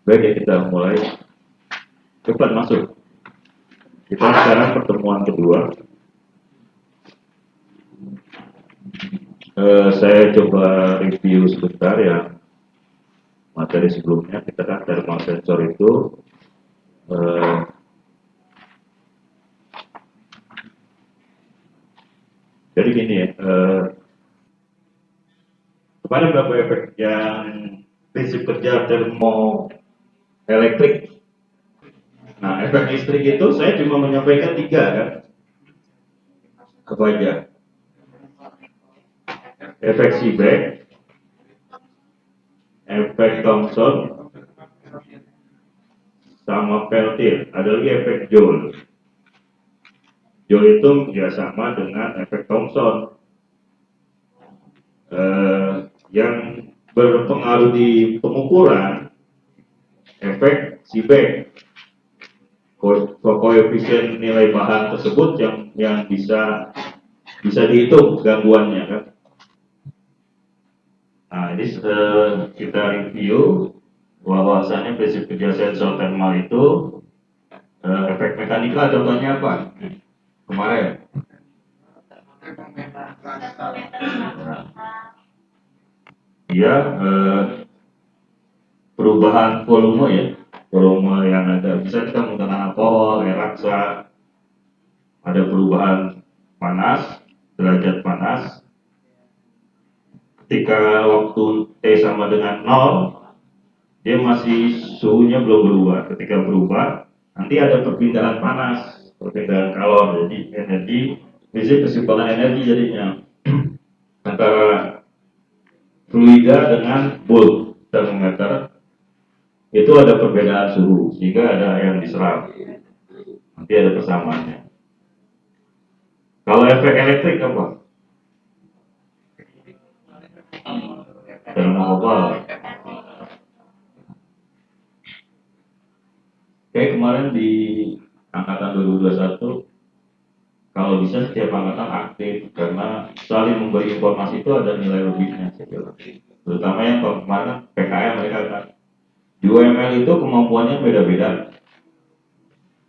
Baik, ya kita mulai. Cepat masuk. Kita sekarang pertemuan kedua. Saya coba review sebentar ya materi sebelumnya. Kita kan thermal sensor itu eh, jadi gini ya. Kemarin berapa efek yang prinsip kerja termoelektrik. Nah, efek listrik itu saya cuma menyampaikan 3 kan. Apa aja? Efek Seebeck, efek Thomson, sama Peltier. Ada lagi efek Joule. Joule itu ya sama dengan efek Thomson. Yang berpengaruh di pengukuran efek Seebeck, koefisien nilai bahan tersebut yang bisa dihitung gangguannya kan. Nah, ini kita review bahwasannya prinsip kerja sensor thermal itu efek mekanikal contohnya apa? Kemarin. Dia perubahan volume ya, volume yang ada bisa kita menggunakan alkohol, air raksa, ada perubahan panas, derajat panas. Ketika waktu T sama dengan 0, dia masih suhunya belum berubah. Ketika berubah, nanti ada perpindahan panas, perpindahan kalor, jadi energi, prinsip keseimbangan energi jadinya antara fluida dengan bulk termometer itu ada perbedaan suhu sehingga ada yang diserap, nanti ada persamaannya. Kalau efek elektrik apa? Termobal. Kayak kemarin di angkatan 2021, kalau bisa setiap angkatan aktif karena saling memberi informasi itu ada nilai lebihnya. Terutama yang kemarin PKM mereka kan di UML itu kemampuannya beda-beda.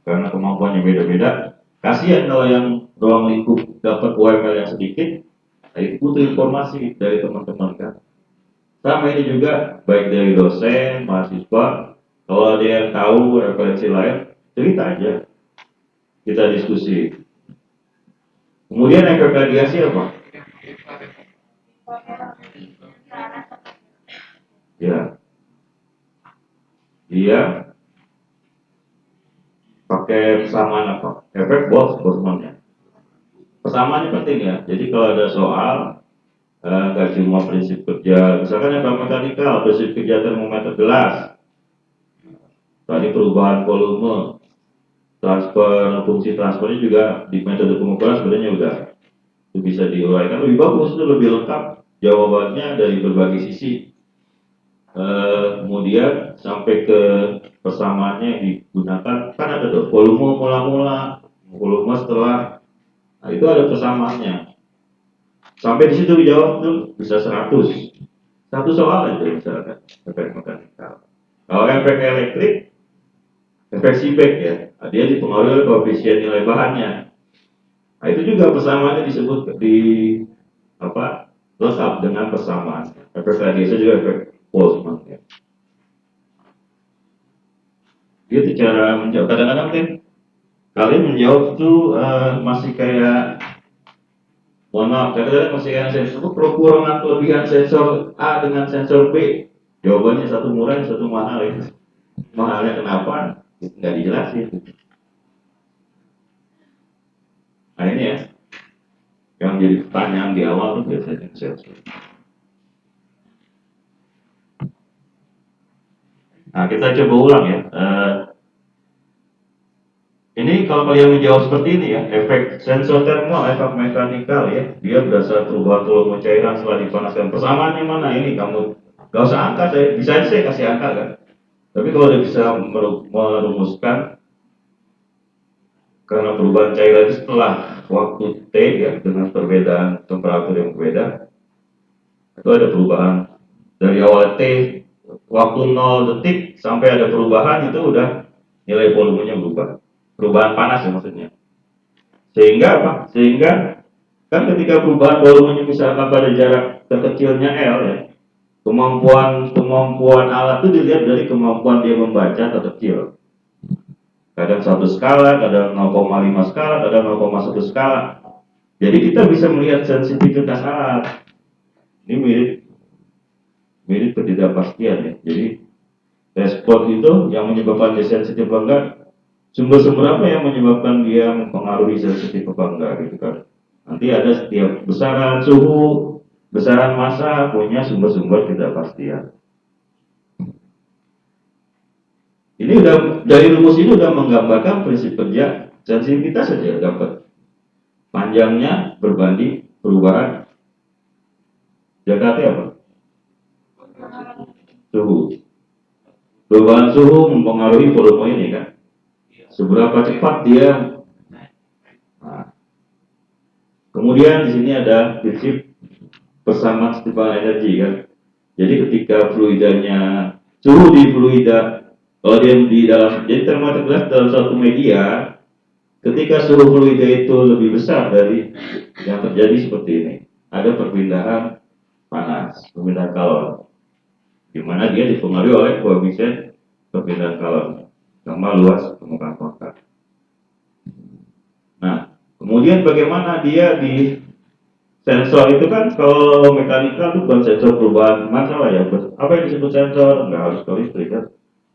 Karena kemampuannya beda-beda, kasihan kalau yang ruang lingkup dapat UML yang sedikit, butuh informasi dari teman-teman kan. Sama ini juga baik dari dosen, mahasiswa, kalau ada yang tahu referensi lain, cerita aja, kita diskusi. Kemudian efek radiasi apa? Ya, dia pakai persamaan apa? Efek Boltzmann. Persamaannya penting ya. Jadi kalau ada soal nggak cuma prinsip kerja, misalkan yang mekanikal, prinsip kerja termometer gelas, tadi perubahan volume, transfer, fungsi transfernya juga di metode pengukuran sebenarnya udah itu bisa diuraikan lebih bagus, itu lebih lengkap jawabannya dari berbagai sisi. Kemudian sampai ke persamaannya yang digunakan kan ada tuh volume mula-mula, volume setelah, nah itu ada persamaannya. Sampai di situ dijawab tuh bisa 100. Satu soal aja misalkan efek mekanikal. Kalau efek elektrik, efek Seebeck ya, dia dipengaruhi oleh koefisien nilai bahannya. Nah itu juga persamaannya disebut di apa lengkap dengan persamaan. Efek radiasi juga efek Boltzmann ya. Itu cara menjawab. Kadang-kadang kan kalian menjawab tuh masih kayak, mohon maaf, kadang-kadang masih kayak sensor pengukuran kelebihan sensor A dengan sensor B. Jawabannya satu murah, satu mahal ya. Mahalnya kenapa? Nggak dijelasin. Nah ini ya, yang jadi pertanyaan di awal tuh biasanya sensor. Nah kita coba ulang ya. Ini kalau kalian menjawab seperti ini ya, efek sensor thermal, efek mekanikal ya, dia berdasar perubahan volume cairan setelah dipanaskan. Persamaannya mana ini kamu? Gak usah angka, bisa saya kasih angka kan. Tapi kalau dia bisa merumuskan karena perubahan cairan itu setelah waktu T ya dengan perbedaan temperatur yang berbeda, itu ada perubahan dari awal T waktu 0 detik sampai ada perubahan itu udah nilai volumenya berubah. Perubahan panas ya maksudnya. Sehingga apa? Sehingga kan ketika perubahan volumenya misalkan pada jarak terkecilnya L ya, kemampuan alat itu dilihat dari kemampuan dia membaca terkecil. Kadang 1 skala, kadang 0,5 skala, kadang 0,1 skala. Jadi kita bisa melihat sensitivitas alat. Ini mirip ketidakpastian ya. Jadi respon itu yang menyebabkan dia sensitif apa enggak, sumber-sumber apa yang menyebabkan dia mempengaruhi sensitif apa enggak gitu kan. Nanti ada setiap besaran suhu, besaran massa punya sumber-sumber ketidakpastian. Ini udah dari rumus ini udah menggambarkan prinsip kerja sensitivitas saja dapat. Panjangnya berbanding perubahan JKT apa? Suhu. Perubahan suhu mempengaruhi volume ini kan. Seberapa cepat dia. Nah, kemudian di sini ada prinsip persamaan ketimpangan energi kan. Jadi ketika fluidanya suhu di fluida, kalau dia di dalam, jadi termometer gelas dalam suatu media, ketika suhu fluida itu lebih besar dari yang terjadi seperti ini, ada perpindahan panas, perpindahan kalor, di mana dia dipengaruhi oleh koefisien perpindahan kalor sama luas permukaan kontak. Nah, kemudian bagaimana dia di sensor itu kan, kalau mekanikal itu bukan sensor perubahan masalah ya. Apa yang disebut sensor? Nggak harus ke listrik kan.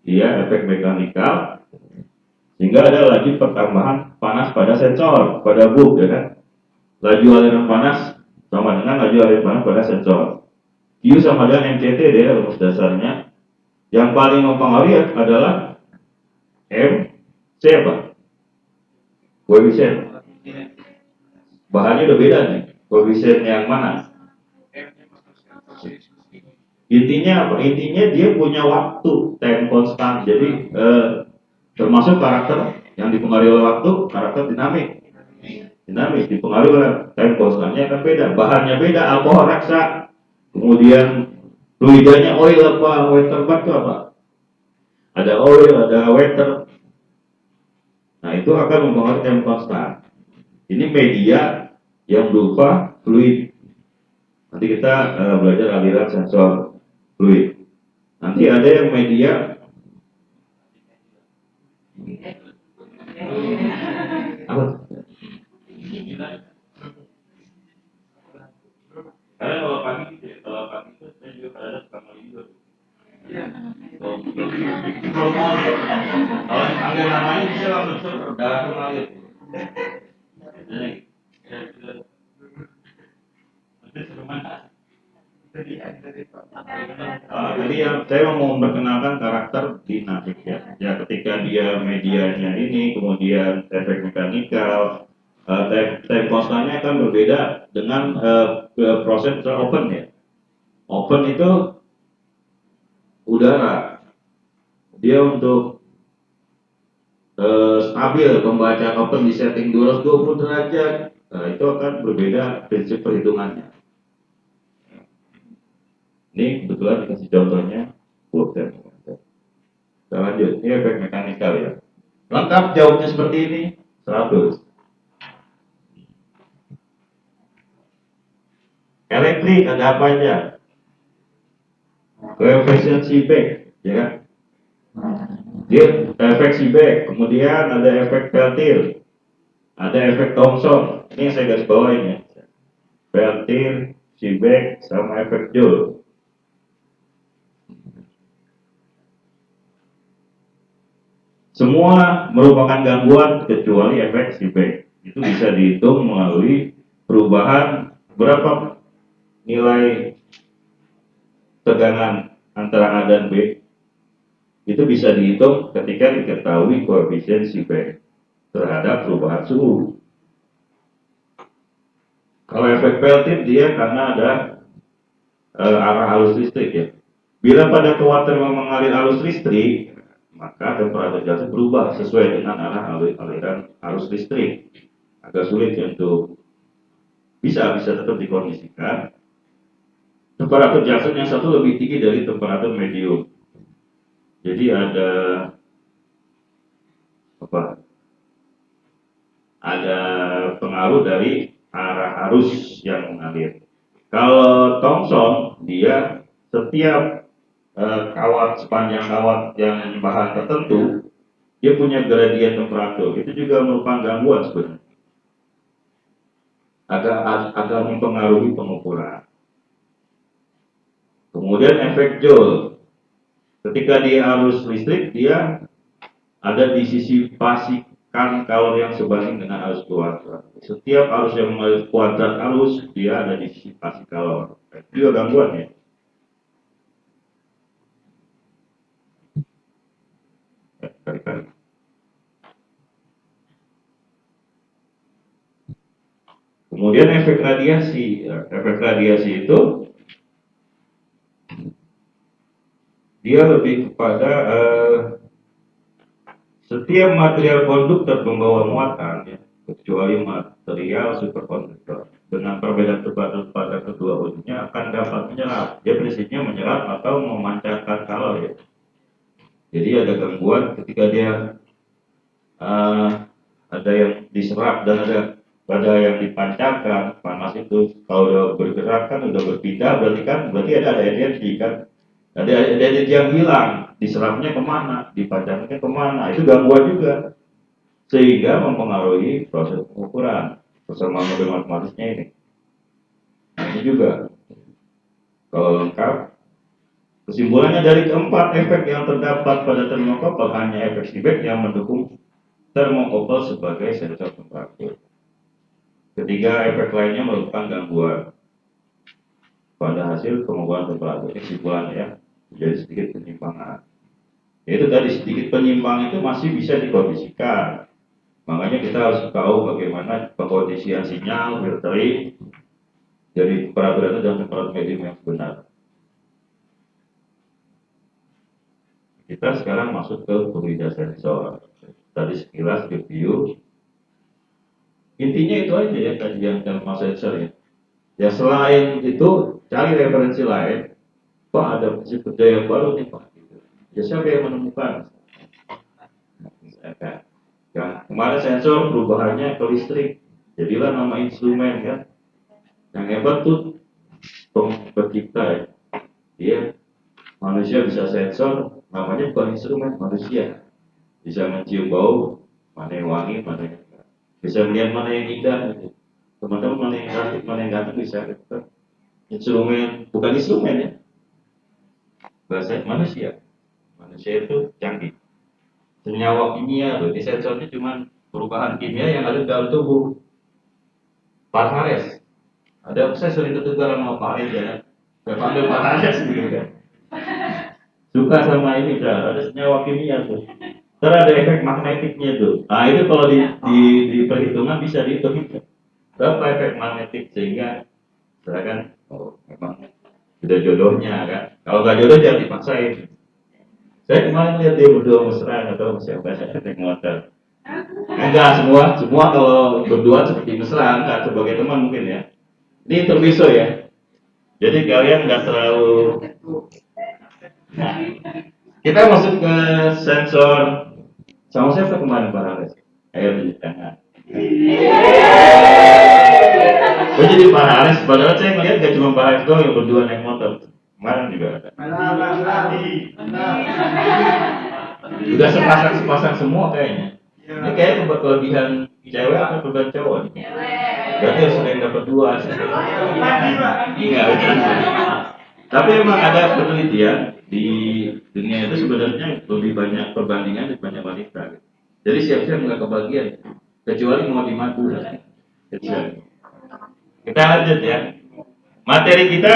Dia efek mekanikal sehingga ada lagi pertambahan panas pada sensor, pada bulb ya kan. Laju aliran panas sama dengan laju aliran panas pada sensor. Q sama dengan MCT deh rumus dasarnya. Yang paling mempengaruhi adalah MC apa? Koefisien. Bahannya udah beda nih. Koefisien yang mana? Intinya apa? Intinya dia punya waktu time konstan. Jadi termasuk karakter yang dipengaruhi oleh waktu, karakter dinamik. Dinamis dipengaruhi oleh time konstannya kan beda. Bahannya beda, alkohol raksa. Kemudian fluidanya oil apa, water itu apa? Ada oil, ada water. Nah itu akan mempengaruhi time konstan. Ini media yang berupa fluid. Nanti kita belajar aliran sensor fluid. Nanti ada yang media apa? Karena kalau pagi gitu ya, kalau pagi itu saya juga kadang suka tidur. Kalau mau, kalau panggil namanya bisa langsung langsung ngalir. Jadi yang saya mau memperkenalkan karakter dinamik ya. Ya ketika dia medianya ini, kemudian efek mekanikal, time konstannya akan berbeda dengan proses open ya. Open itu udara. Dia untuk stabil pembacaan open di setting 220 derajat. Nah, itu akan berbeda prinsip perhitungannya. Ini kebetulan dikasih contohnya bulb. Kita lanjut, ini efek mekanikal ya. Lengkap jawabnya seperti ini, 100. Elektrik ada apa aja? Koefisien Seebeck, ya kan? Dia efek Seebeck, kemudian ada efek Peltier, ada efek Thomson. Ini yang saya garis bawain ya. Peltier, Seebeck, sama efek Joule. Semua merupakan gangguan kecuali efek Seebeck. Itu bisa dihitung melalui perubahan berapa nilai tegangan antara A dan B. Itu bisa dihitung ketika diketahui koefisien Seebeck terhadap perubahan suhu. Kalau efek Peltier dia karena ada arah arus listrik ya. Bila pada kuarter mengalir arus listrik, maka temperatur jatuh berubah sesuai dengan arah aliran arus listrik. Agak sulit ya untuk bisa tetap dikondisikan. Temperatur jatuh yang satu lebih tinggi dari temperatur medium. Jadi ada apa? Ada pengaruh dari arah arus yang mengalir. Kalau Thomson, dia setiap kawat, sepanjang kawat yang bahan tertentu, dia punya gradien temperatur. Itu juga merupakan gangguan sebenarnya. Agak mempengaruhi pengukuran. Kemudian efek Joule. Ketika dia arus listrik, dia ada di sisi pasikan kalor yang sebanding dengan arus kuadrat. Setiap arus yang mengalir kuadrat arus, dia ada di sisi pasik kalor. Itu juga gangguan ya. Kali-kali. Kemudian efek radiasi. Efek radiasi itu dia lebih kepada setiap material konduktor pembawa muatan, ya, kecuali material superkonduktor, dengan perbedaan temperatur pada kedua ujungnya akan dapat menyerap. Dia prinsipnya menyerap atau memancarkan kalor ya. Jadi ada gangguan ketika dia ada yang diserap dan ada yang dipancarkan. Panas itu kalau udah bergerak kan udah berpindah, berarti ada energi kan. Ada energi yang hilang, diserapnya kemana, dipancarkannya kemana, itu gangguan juga, sehingga mempengaruhi proses pengukuran persamaan model matematisnya ini. Nah, ini juga kalau lengkap, kesimpulannya dari keempat efek yang terdapat pada termokopel, hanya efek Seebeck yang mendukung termokopel sebagai sensor temperatur. Ketiga efek lainnya merupakan gangguan pada hasil pengukuran temperatur. Kesimpulannya ya, jadi sedikit penyimpangan. Itu tadi sedikit penyimpangan itu masih bisa dikondisikan. Makanya kita harus tahu bagaimana pengkondisian sinyal, filtering dari temperatur itu dan temperatur medium yang benar. Kita sekarang masuk ke fluida sensor. Tadi sekilas review. Intinya itu aja ya kajian thermal sensor ya. Ya selain itu cari referensi lain. Pak ada prinsip kerja yang baru nih Pak. Ya siapa yang menemukan? Ya, kemarin sensor perubahannya ke listrik. Jadilah nama instrumen kan. Yang hebat tuh pencipta ya. Dia manusia bisa sensor, namanya bukan instrumen, manusia. Bisa mencium bau, mana yang wangi, mana yang enggak. Bisa melihat mana yang indah gitu. Teman-teman mana yang cantik, mana yang ganteng bisa gitu. Instrumen, bukan instrumen ya. Bahasa manusia. Manusia itu canggih. Senyawa kimia, di sensornya cuma perubahan kimia yang ada di dalam tubuh. Pak Hares, ada saya sering ketukar sama Pak Hares ya. Saya panggil Pak Hares gitu kan. Suka sama ini kan, ada senyawa kimia tuh. Terus ada efek magnetiknya tuh. Nah itu kalau di perhitungan bisa dihitung itu. Berapa efek magnetik sehingga misalkan oh memang sudah jodohnya kan. Kalau nggak jodoh jangan dipaksain. Saya kemarin lihat dia berdua mesra atau siapa naik motor. Enggak semua kalau berdua seperti mesra enggak sebagai teman mungkin ya. Ini intermezzo ya. Jadi kalian nggak terlalu. Nah, kita masuk ke sensor. Sama siapa kemarin Pak Haris? Ayo tunjuk tangan. Oh jadi Pak Haris, padahal saya melihat gak cuma Pak Haris doang yang berdua naik motor. Kemarin juga ada. Udah sepasang semua kayaknya. Ini kayak tempat kelebihan cewek atau kelebihan cowok nih? Berarti harus ada yang dapat dua. Enggak, tapi memang ada penelitian di dunia itu sebenarnya lebih banyak perbandingan di banyak wanita. Jadi siap-siap nggak kebagian, kecuali mau dimadu. Kita lanjut ya. Materi kita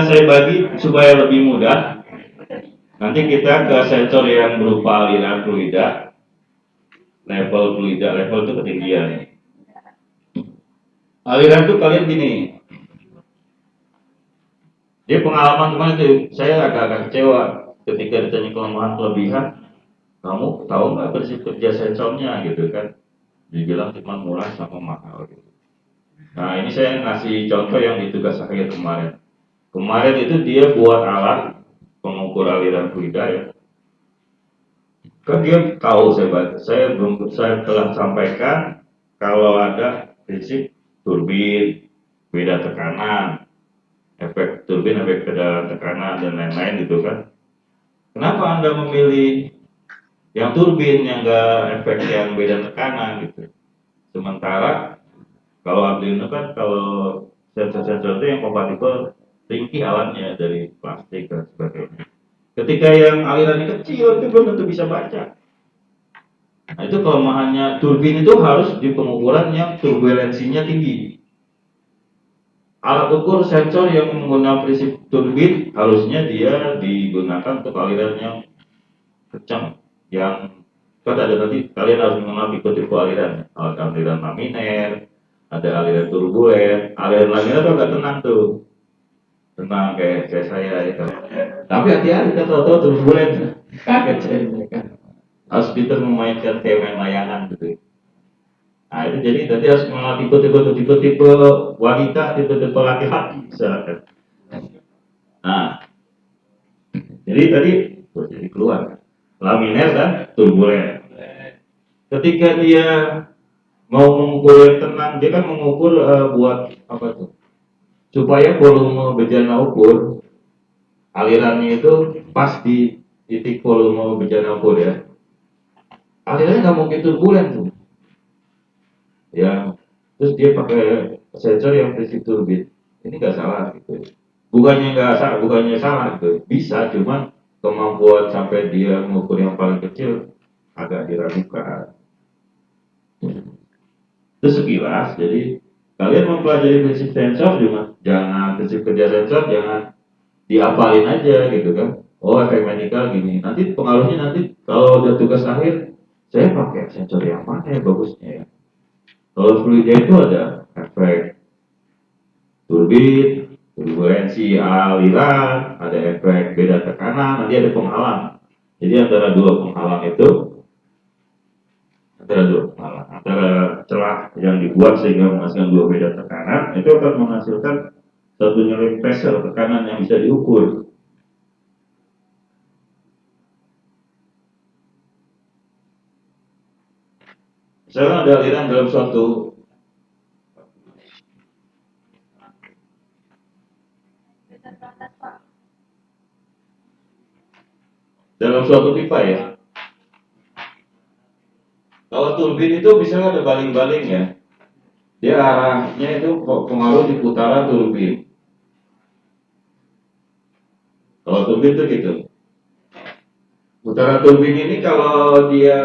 saya bagi supaya lebih mudah. Nanti kita ke sensor yang berupa aliran fluida, level fluida, level itu ketinggian. Aliran itu kalian gini. Jadi pengalaman kemarin itu saya agak kecewa ketika ditanya kelemahan kelebihan. Kamu tahu nggak prinsip kerja sensornya gitu kan? Dibilang cuma murah sama mahal gitu. Nah ini saya ngasih contoh yang di tugas akhir kemarin. Kemarin itu dia buat alat pengukur aliran fluida ya. Kan dia tahu saya telah sampaikan kalau ada prinsip turbin, beda tekanan, efek turbin, efek beda tekanan dan lain-lain gitu kan. Kenapa Anda memilih yang turbin yang enggak efek yang beda tekanan gitu? Sementara kalau Arduino kan kalau sensor-sensor itu yang kompatibel ringkih alatnya dari plastik dan sebagainya. Ketika yang alirannya kecil itu belum tentu bisa baca. Nah, itu kelemahannya turbin itu harus di pengukuran yang turbulensinya tinggi. Alat ukur sensor yang menggunakan prinsip turbin harusnya dia digunakan untuk aliran yang kencang, yang kan ada nanti kalian harus mengenal tipe-tipe aliran, aliran laminer, ada aliran turbulen, aliran laminer tuh agak tenang tuh, tenang kayak saya itu. Tapi hati-hati kan tahu-tahu turbulen, kaget saya kan. Harus pintar memainkan kayak main layangan gitu. Nah itu jadi nanti harus mengenal tipe-tipe wanita, tipe-tipe laki-laki misalkan. Nah, jadi tadi jadi keluar laminer dan turbulen. Ketika dia mau mengukur yang tenang, dia kan mengukur buat apa tuh? Supaya volume bejana ukur alirannya itu pas di titik volume bejana ukur ya. Alirannya nggak mungkin turbulen tuh. Ya, terus dia pakai sensor yang prinsip turbin. Ini nggak salah gitu. Bukannya salah gitu. Bisa, cuman kemampuan sampai dia mengukur yang paling kecil agak diragukan. Itu sekilas. Jadi kalian mempelajari prinsip sensor cuma jangan prinsip kerja sensor jangan diapalin aja gitu kan. Oh efek medical gini. Nanti pengaruhnya nanti kalau udah tugas akhir saya pakai sensor yang mana ya bagusnya ya. Kalau fluidnya itu ada efek turbin, turbulensi aliran, ada efek beda tekanan, nanti ada penghalang. Jadi antara celah yang dibuat sehingga menghasilkan dua beda tekanan itu akan menghasilkan satu nilai pressure tekanan yang bisa diukur. Misalnya ada aliran dalam suatu pipa ya. Kalau turbin itu misalnya ada baling-baling ya, dia arahnya itu pengaruh di putaran turbin. Kalau turbin itu gitu. Putaran turbin ini kalau dia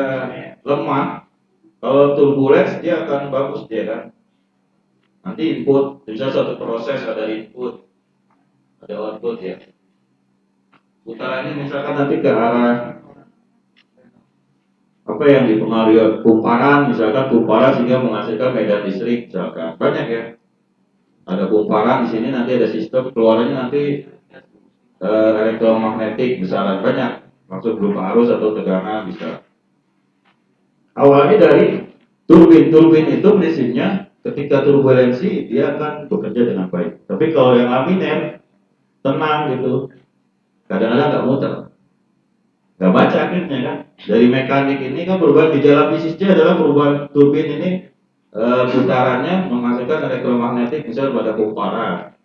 lemah, kalau turbulens dia akan bagus dia kan. Nanti input, bisa satu proses ada input, ada output ya. Putarannya misalkan nanti ke arah apa yang dipengaruhi kumparan, misalkan kumparan sehingga menghasilkan medan listrik, misalkan banyak ya. Ada kumparan di sini nanti ada sistem keluarnya nanti elektromagnetik misalkan banyak, maksud berupa arus atau tegangan bisa. Awalnya dari turbin itu prinsipnya ketika turbulensi dia akan bekerja dengan baik. Tapi kalau yang laminer tenang gitu, kadang-kadang nggak muter, nggak baca akhirnya kan. Dari mekanik ini kan perubahan di dalam fisiknya adalah perubahan turbin ini putarannya menghasilkan elektromagnetik misal pada kumparan.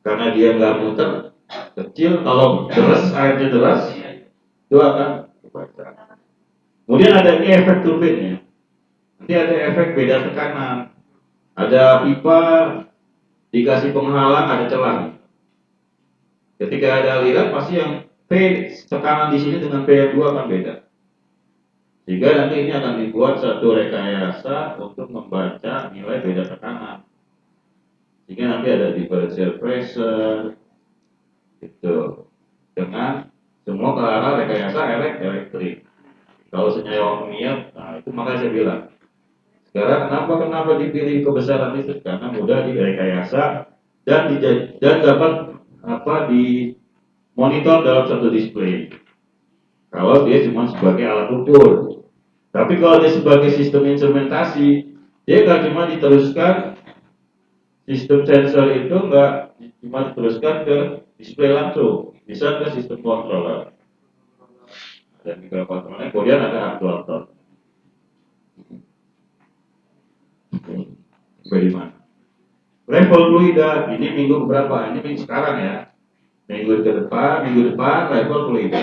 Karena dia nggak muter, kecil, kalau deras airnya deras itu akan kebaca. Kemudian ada ini efek turbinnya. Nanti ada efek beda tekanan. Ada pipa dikasih penghalang, ada celah. Ketika ada aliran pasti yang P tekanan di sini dengan P2 akan beda. Sehingga nanti ini akan dibuat satu rekayasa untuk membaca nilai beda tekanan. Sehingga nanti ada differential pressure itu dengan semua ke arah rekayasa elektrik. Kalau senyawa minyak, nah itu makanya saya bilang. Sekarang kenapa dipilih kebesaran listrik? Karena mudah direkayasa dan dapat di monitor dalam satu display. Kalau dia cuma sebagai alat ukur. Tapi kalau dia sebagai sistem instrumentasi, dia nggak cuma diteruskan sistem sensor itu nggak cuma diteruskan ke display langsung, bisa ke sistem controller. dan mikrokontrolernya, kemudian ada aktuator. Bagaimana? Level fluida ini minggu berapa? Ini minggu sekarang ya. Minggu depan level fluida.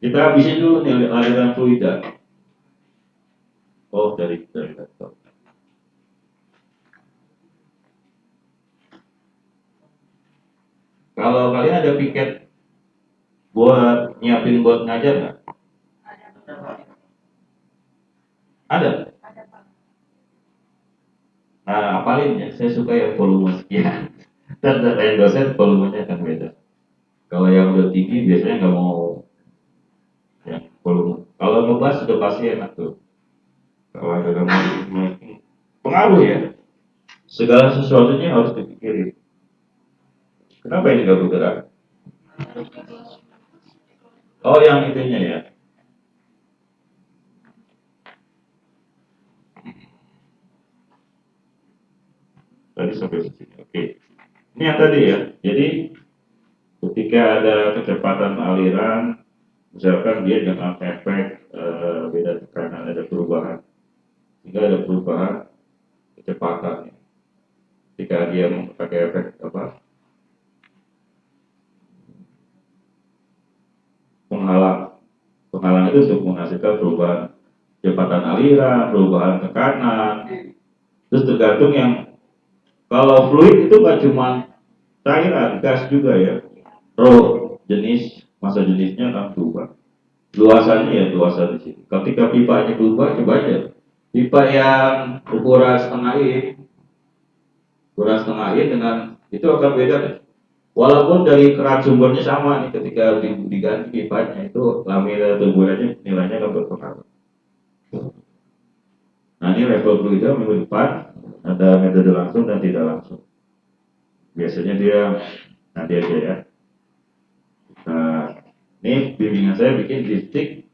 Kita habisin dulu nih aliran fluida. Oh, dari laptop. Kalau kalian ada piket buat nyiapin buat ngajar nggak? Ada. Nah, apalin ya, saya suka yang volume sekian. Dan lain dosen volumenya akan beda. Kalau yang udah tinggi biasanya nggak mau yang volume. Kalau ngebahas sudah pasti enak tuh. Kalau ada pengaruh ya. Segala sesuatunya harus dipikirin. Kenapa ini nggak bergerak? Oh, yang itunya ya. Tadi sampai sini. Oke. Ini yang tadi ya. Jadi ketika ada kecepatan aliran, misalkan dia dengan efek beda tekanan, ada perubahan, sehingga ada perubahan kecepatan. Ketika dia pakai efek apa? Penghalang itu untuk menghasilkan perubahan kecepatan aliran, perubahan tekanan. Terus tergantung yang kalau fluid itu nggak cuma cairan, gas juga ya. Jenis masa jenisnya akan berubah. Luasannya ya luasan di sini. Ketika pipanya berubah, coba aja. Pipa yang ukuran setengah in dengan itu akan beda. Walaupun dari keran sumbernya sama nih, ketika diganti pipanya itu lamina tubulannya nilainya akan berpengaruh. Nah ini level fluida minggu depan ada metode langsung dan tidak langsung. Biasanya dia nanti aja ya. Nah, ini bimbingan saya bikin diptik.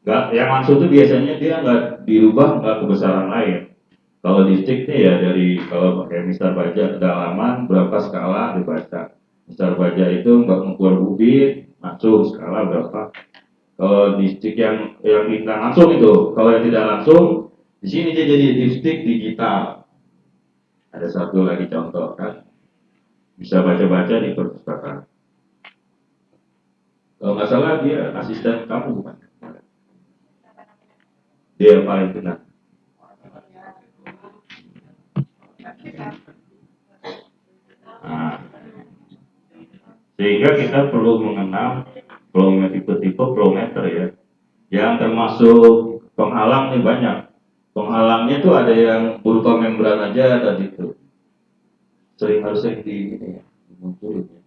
Yang langsung itu biasanya dia nggak dirubah, nggak kebesaran lain. Kalau diptik nih ya dari kalau pakai misal baja kedalaman berapa skala dibaca. Misal baja itu nggak mengukur bubit masuk skala berapa. Kalau diptik yang kita langsung itu, kalau yang tidak langsung di sini dia jadi diptik digital. Ada satu lagi contoh kan, bisa baca-baca di perpustakaan. Kalau nggak salah dia asisten kamu bukan? Dia paling benar. Nah, sehingga kita perlu mengenal tipe-tipe flowmeter ya, yang termasuk penghalang nih banyak. Penghalangnya tuh ada yang berupa membran aja tadi itu. Sering harusnya di ini ya, dimunculin ya.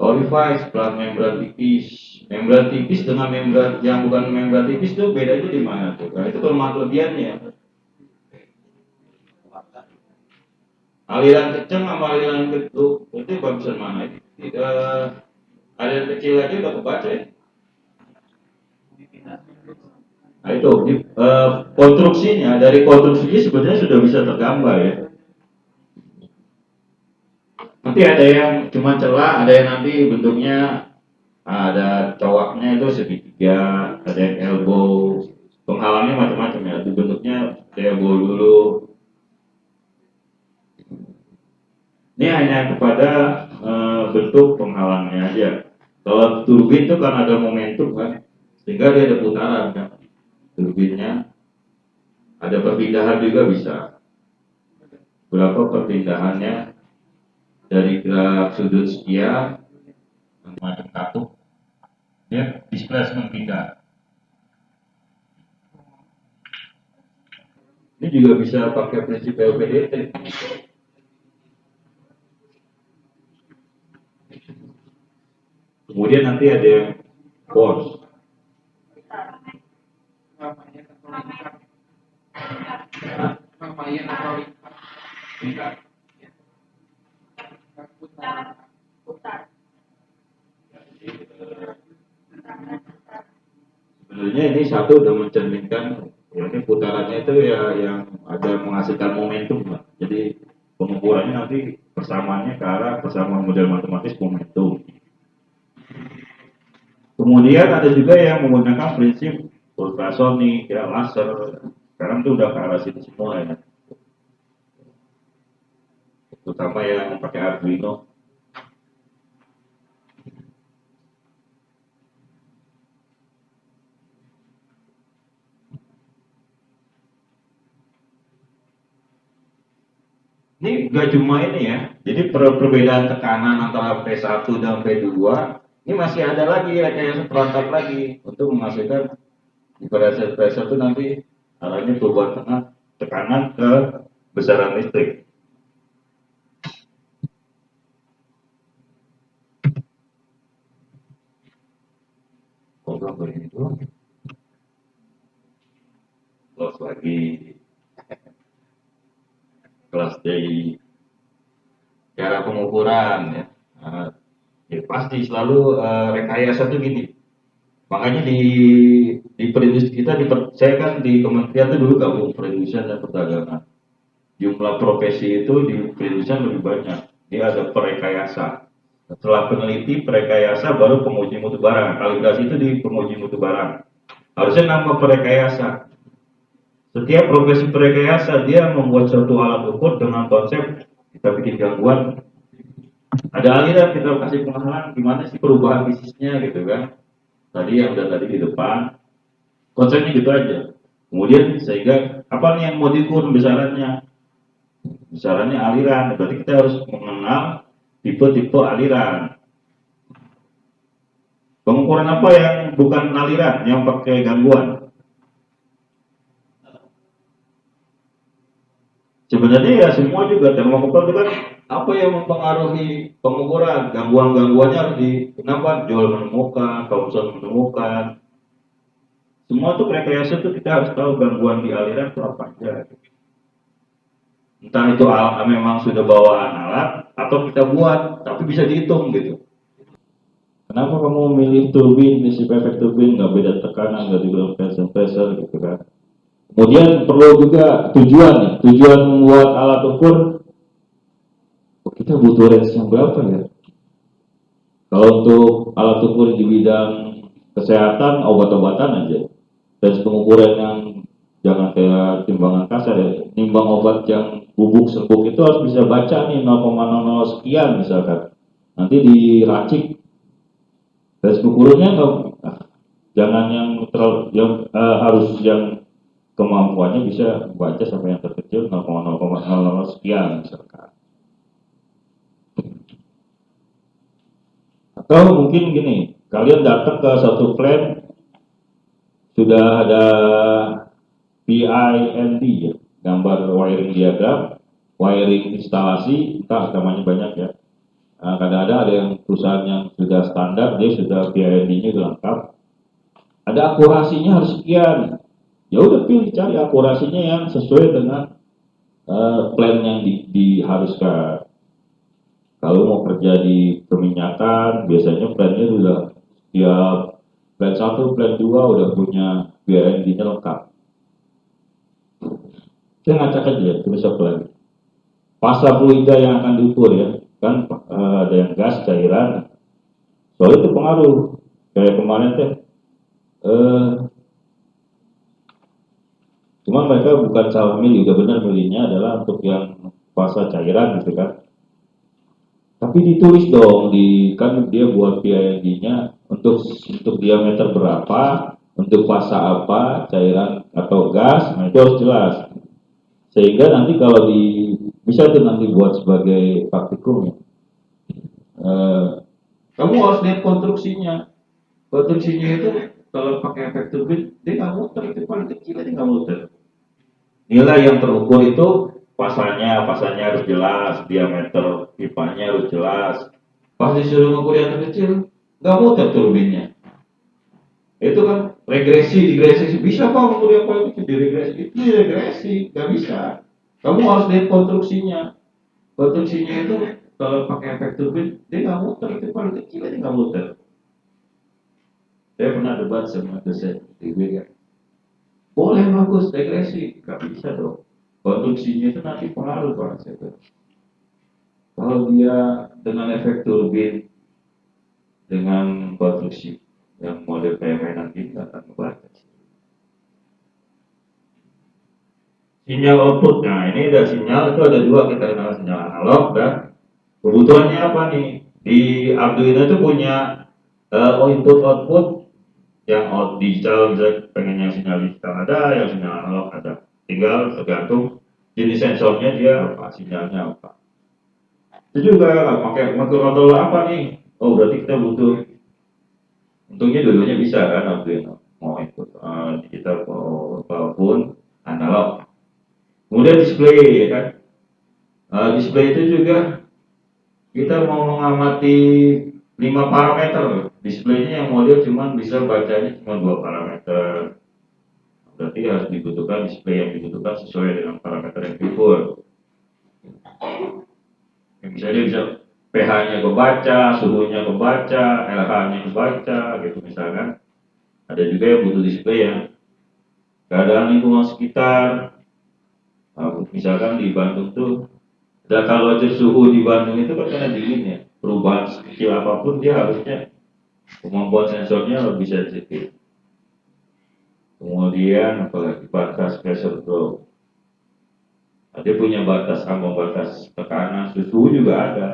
Orifice, plat membran tipis. Membran tipis dengan membran yang bukan membran tipis itu bedanya di mana tuh? Nah, itu kelemahan kelebihannya. Aliran kencang sama aliran kecil itu bagusan mana? Aliran kecil aja udah kebaca ya. Nah itu konstruksinya, dari konstruksinya sebenarnya sudah bisa tergambar ya. Nanti ada yang cuma celah, ada yang nanti bentuknya ada cowoknya itu segitiga, ada yang elbow, penghalangnya macam-macam ya. Itu bentuknya elbow dulu. Ini hanya kepada bentuk penghalangnya aja. Kalau turbin itu kan ada momentum kan, sehingga dia ada putaran kan. Turbinnya ada perpindahan juga bisa. Berapa perpindahannya dari gerak sudut sekian macam katup, dia displacement pindah. Ini juga bisa pakai prinsip LPDT. Kemudian nanti ada yang force. Sebenarnya ini satu udah mencerminkan Ini putarannya itu ya yang ada menghasilkan momentum lah. Jadi pengukurannya nanti persamaannya ke arah persamaan model matematis momentum. Kemudian ada juga yang menggunakan prinsip ultrasonik, ya laser. Sekarang itu udah ke arah situ semua ya. Terutama yang pakai Arduino. Ini nggak cuma ini ya, jadi perbedaan tekanan antara P1 dan P2 ini masih ada lagi rekayasa perangkat lagi untuk menghasilkan di pada saat P1 itu nanti arahnya perubahan tekanan ke besaran listrik. Program begini doang. Close lagi kelas D cara pengukuran ya. Ya pasti selalu rekayasa tuh gini. Makanya di perindustrian kita saya kan di kementerian itu dulu gabung perindustrian dan perdagangan. Jumlah profesi itu di perindustrian lebih banyak. Dia ada perekayasa. Setelah peneliti, perekayasa, baru penguji mutu barang. Kalibrasi itu di penguji mutu barang. Harusnya nambah perekayasa. Setiap profesi perekayasa dia membuat suatu alat ukur dengan konsep kita bikin gangguan. Ada aliran kita kasih pengalaman gimana sih perubahan bisnisnya gitu kan. Tadi yang udah tadi di depan konsepnya gitu aja. Kemudian sehingga apa nih yang mau diukur besarannya? Besarannya aliran. Berarti kita harus mengenal tipe-tipe aliran. Pengukuran apa yang bukan aliran, yang pakai gangguan? Sebenarnya ya semua juga termokopel itu kan apa yang mempengaruhi pengukuran, gangguan-gangguannya harus kenapa Joel menemukan, Thomson menemukan, semua tuh rekayasa tuh kita harus tahu gangguan di aliran itu apa aja. Entah itu memang sudah bawaan alat atau kita buat, tapi bisa dihitung gitu. Kenapa kamu memilih turbin, prinsip efek turbin, nggak beda tekanan, nggak dibilang pressure gitu kan? Kemudian perlu juga tujuan nih, tujuan membuat alat ukur, kita butuh range yang berapa ya? Kalau untuk alat ukur di bidang kesehatan, obat-obatan aja. Dan pengukuran yang jangan kayak timbangan kasar ya. Timbang obat yang bubuk serbuk itu harus bisa baca nih 0,00 sekian misalkan. Nanti diracik. Dan pengukurannya jangan yang terlalu harus yang kemampuannya bisa baca sampai yang terkecil 0,00 sekian misalkan. Atau mungkin gini, kalian datang ke satu plant sudah ada PIND ya, gambar wiring diagram, wiring instalasi, entah namanya banyak ya. Kadang-kadang ada yang perusahaan yang sudah standar, dia sudah PIND-nya sudah lengkap. Ada akurasinya harus sekian. Ya udah pilih cari akurasinya yang sesuai dengan plan yang diharuskan. Kalau mau kerja di perminyakan, biasanya plannya sudah tiap plan 1, plan 2 udah punya BND-nya lengkap. Saya ngacak aja, terus apa lagi? Pasta fluida yang akan diukur ya, kan ada yang gas, cairan. Soalnya itu pengaruh. Kayak kemarin teh, cuma mereka bukan salah milih, udah benar milihnya adalah untuk yang pasta cairan gitu kan. Tapi ditulis dong kan dia buat PID-nya untuk diameter berapa, untuk fasa apa, cairan atau gas, nah itu harus jelas. Sehingga nanti kalau bisa tuh nanti buat sebagai praktikum ya. Kamu harus lihat konstruksinya. Konstruksinya itu kalau pakai efek turbin, dia nggak muter, itu paling kecil aja nggak muter. Nilai yang terukur itu pasarnya harus jelas, diameter pipanya harus jelas. Pas disuruh ngukur yang terkecil, nggak muter turbinnya. Itu kan digresi bisa kok ngukur yang paling kecil diregresi, nggak bisa. Kamu harus lihat konstruksinya. Konstruksinya itu kalau pakai efek turbin, dia nggak muter, itu paling kecil aja nggak muter. Saya pernah debat sama dosen di kan. boleh bagus regresi, nggak bisa dong. Konstruksinya itu nanti pengaruh Pak. Kalau dia dengan efek turbin, dengan konstruksi yang model kayak mainan ini nggak akan ngebaca. Sinyal output, nah ini ada sinyal, itu ada dua, kita kenal sinyal analog dan kebutuhannya apa nih? Di Arduino itu punya input output yang out digital, bisa pengen yang sinyal digital ada, yang sinyal analog ada. Tinggal tergantung jenis sensornya dia apa, sinyalnya apa. Itu juga pakai microcontroller apa nih? Oh berarti kita butuh. Untungnya dua-duanya bisa kan Arduino, mau input digital maupun analog. Kemudian display ya kan. Display itu juga kita mau mengamati 5 parameter. Displaynya yang model cuma bisa bacanya cuma 2 parameter. Berarti harus dibutuhkan display yang dibutuhkan sesuai dengan parameter yang diukur. Yang misalnya bisa pH-nya kebaca, suhunya kebaca, LH-nya kebaca, gitu misalkan. Ada juga yang butuh display yang keadaan lingkungan sekitar. Misalkan di Bandung tuh, kalau aja suhu di Bandung itu kan karena dingin ya, perubahan sekecil apapun dia harusnya kemampuan sensornya lebih sensitif. Kemudian apalagi batas pressure drop. Dia punya batas ambang batas tekanan, suhu juga ada.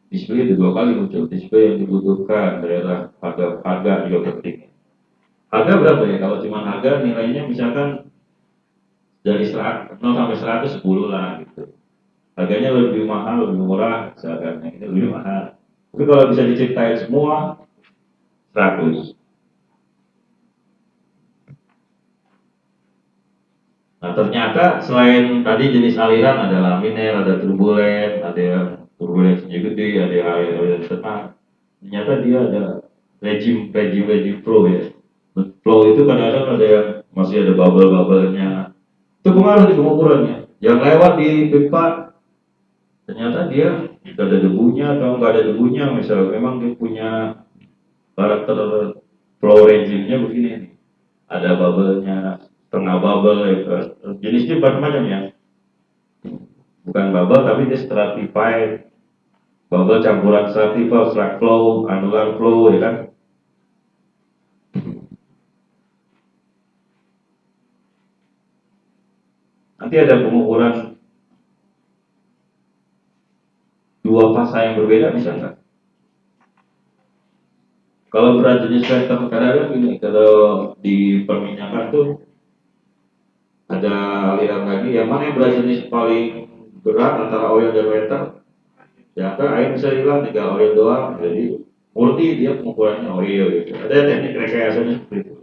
Display itu 2 kali muncul. Display yang dibutuhkan daerah harga juga penting. Harga berapa ya? Kalau cuma harga nilainya misalkan dari 0 sampai 100 10 lah gitu. Harganya lebih mahal, lebih murah, misalkan ini lebih mahal. Tapi kalau bisa diceritain semua 100. Nah ternyata selain tadi jenis aliran ada laminer, ada turbulen, ada yang turbulensinya gede, ada yang aliran tenang. Ternyata dia ada rejim flow ya. Flow itu kadang-kadang ada yang masih ada bubble-bubblenya. Itu pengaruh di pengukurannya. Yang lewat di pipa ternyata dia tidak ada debunya atau nggak ada debunya. Misal memang dia punya karakter flow regime-nya begini. Ada bubble-nya, setengah bubble, ya. Jenisnya macam-macam ya. Bukan bubble tapi dia stratified. Bubble campuran stratified, slack flow, annular flow, ya kan. Nanti ada pengukuran dua fasa yang berbeda bisa nggak? Kalau berat jenis vector kadang-kadang gini, kalau di perminyakan tuh ada aliran lagi, yang mana yang berat jenis paling berat antara oil dan water? Ya kan air bisa hilang, tinggal oil doang, jadi murni dia pengukurannya oil gitu. Ada teknik rekayasanya seperti itu.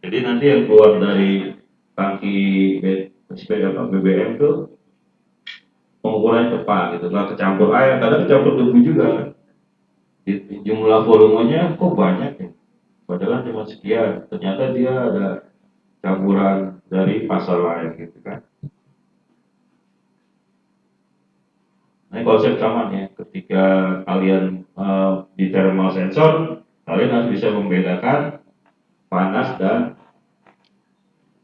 Jadi nanti yang keluar dari tangki BBM tuh pengukurannya tepat gitu, nggak kecampur air, kadang kecampur debu juga kan. Jumlah volumenya kok banyak ya, padahal cuma sekian, ternyata dia ada campuran dari pasal lain gitu kan. Nah konsep sama ya, ketika kalian di thermal sensor, kalian harus bisa membedakan panas dan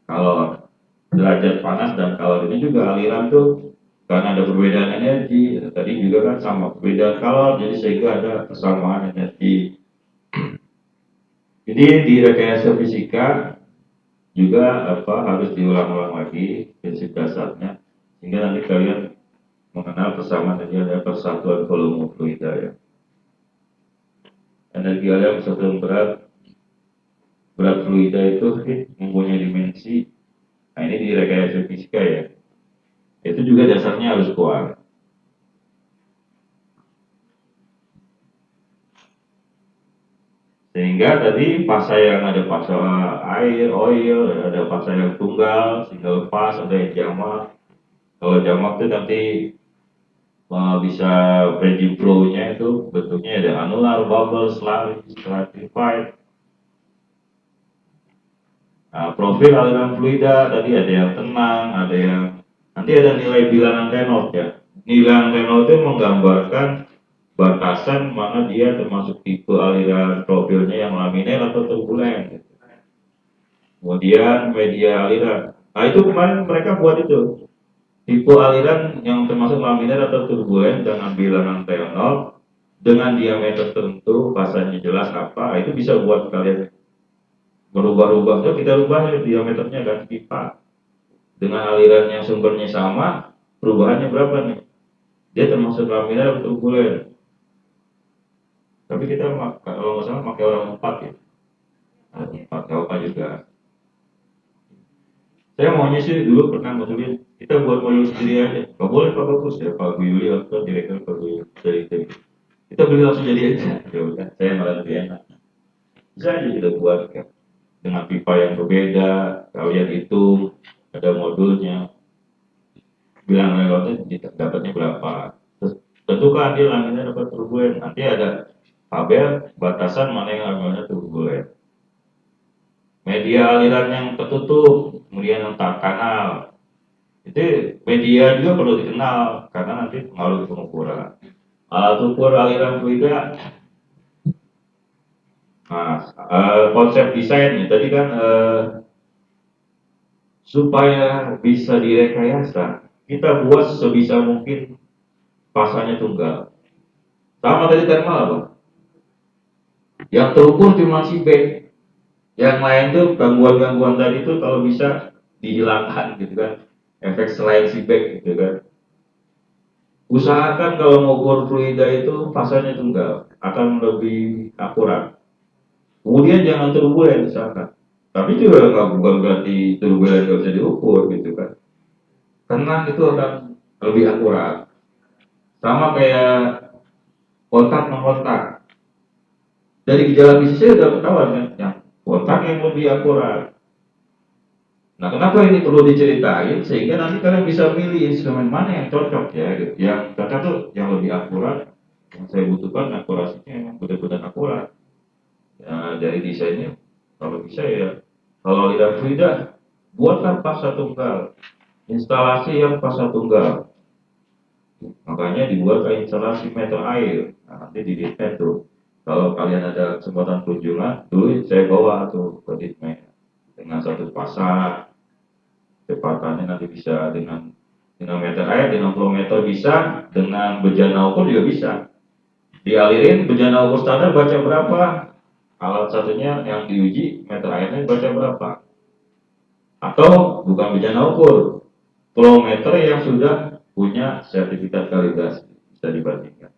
kalor. Derajat panas dan kalor ini juga aliran tuh karena ada perbedaan energi. Tadi juga kan sama perbedaan kalor, jadi sehingga ada kesamaan energi. Jadi di rekayasa fisika juga harus diulang-ulang lagi prinsip dasarnya sehingga nanti kalian mengenal persamaan energi ada persatuan volume fluida ya. Energi aliran persatuan berat fluida itu mempunyai dimensi. Nah ini di rekayasa fisika ya. Itu juga dasarnya harus kuat. Sehingga tadi fasa yang ada fasa air, oil, ada fasa yang tunggal, single pass, ada yang jamak. Kalau jamak itu nanti bisa raging flow-nya itu bentuknya ada annular, bubble, slurry, stratified. Nah, profil aliran fluida tadi ada yang tenang, ada yang nanti ada nilai bilangan Reynolds ya. Nilai Reynolds itu menggambarkan batasan mana dia termasuk tipe aliran profilnya yang laminer atau turbulen. Kemudian media aliran. Nah itu kemarin mereka buat itu tipe aliran yang termasuk laminer atau turbulen dengan bilangan T0 dengan diameter tertentu, fasanya jelas apa, itu bisa buat kalian berubah-ubah. Tuh kita rubah diameternya ganti pipa dengan aliran yang sumbernya sama, perubahannya berapa nih? Dia termasuk laminar atau turbulen. Tapi kita kalau nggak salah pakai orang 4 ya. Ada 4 apa juga. Saya maunya sih dulu pernah ngusulin kita buat modul sendiri aja. Gak boleh Pak Bagus ya, Pak Yuli atau direktur Pak Yuli dari tim. Kita beli langsung jadi aja. Ya udah, saya malah lebih enak. Bisa aja kita buat kan dengan pipa yang berbeda. Kalian itu ada modulnya. Bilang lewatnya dapatnya berapa. Terus tentukan dia laminnya dapat turbulen. Nanti ada tabel batasan mana yang laminnya turbulen. Media aliran yang tertutup, kemudian yang tak kanal. Itu media juga perlu dikenal karena nanti pengaruh pengukuran. Alat ukur aliran fluida. Nah, konsep desain tadi kan supaya bisa direkayasa, kita buat sebisa mungkin pasarnya tunggal. Sama tadi thermal apa? Yang terukur cuma si B. Yang lain tuh gangguan-gangguan tadi tuh kalau bisa dihilangkan gitu kan. Efek selain si back gitu kan. Usahakan kalau mau ukur fluida itu pasarnya tunggal akan lebih akurat. Kemudian jangan turbulen misalkan. Tapi juga bukan berarti turbulen nggak bisa diukur gitu kan. Karena itu akan lebih akurat. Sama kayak kontak non kontak. Dari gejala bisnisnya udah ketahuan kan, yang kontak yang lebih akurat. Nah, kenapa ini perlu diceritain sehingga nanti kalian bisa pilih instrumen mana yang cocok ya, gitu. Yang cocok tuh yang lebih akurat. Yang saya butuhkan akurasinya yang benar-benar akurat. Ya, dari desainnya kalau bisa ya, kalau lidah fluida buatlah pasar tunggal, instalasi yang pasar tunggal. Makanya dibuat instalasi meter air. Nah, nanti di Ditmed tuh. Kalau kalian ada kesempatan kunjungan, dulu saya bawa tuh ke Ditmed dengan satu pasar. Kecepatannya nanti bisa dengan meter air, dengan flow meter bisa, dengan bejana ukur juga bisa. Dialirin bejana ukur standar baca berapa? Alat satunya yang diuji meter airnya baca berapa? Atau bukan bejana ukur, flow meter yang sudah punya sertifikat kalibrasi bisa dibandingkan.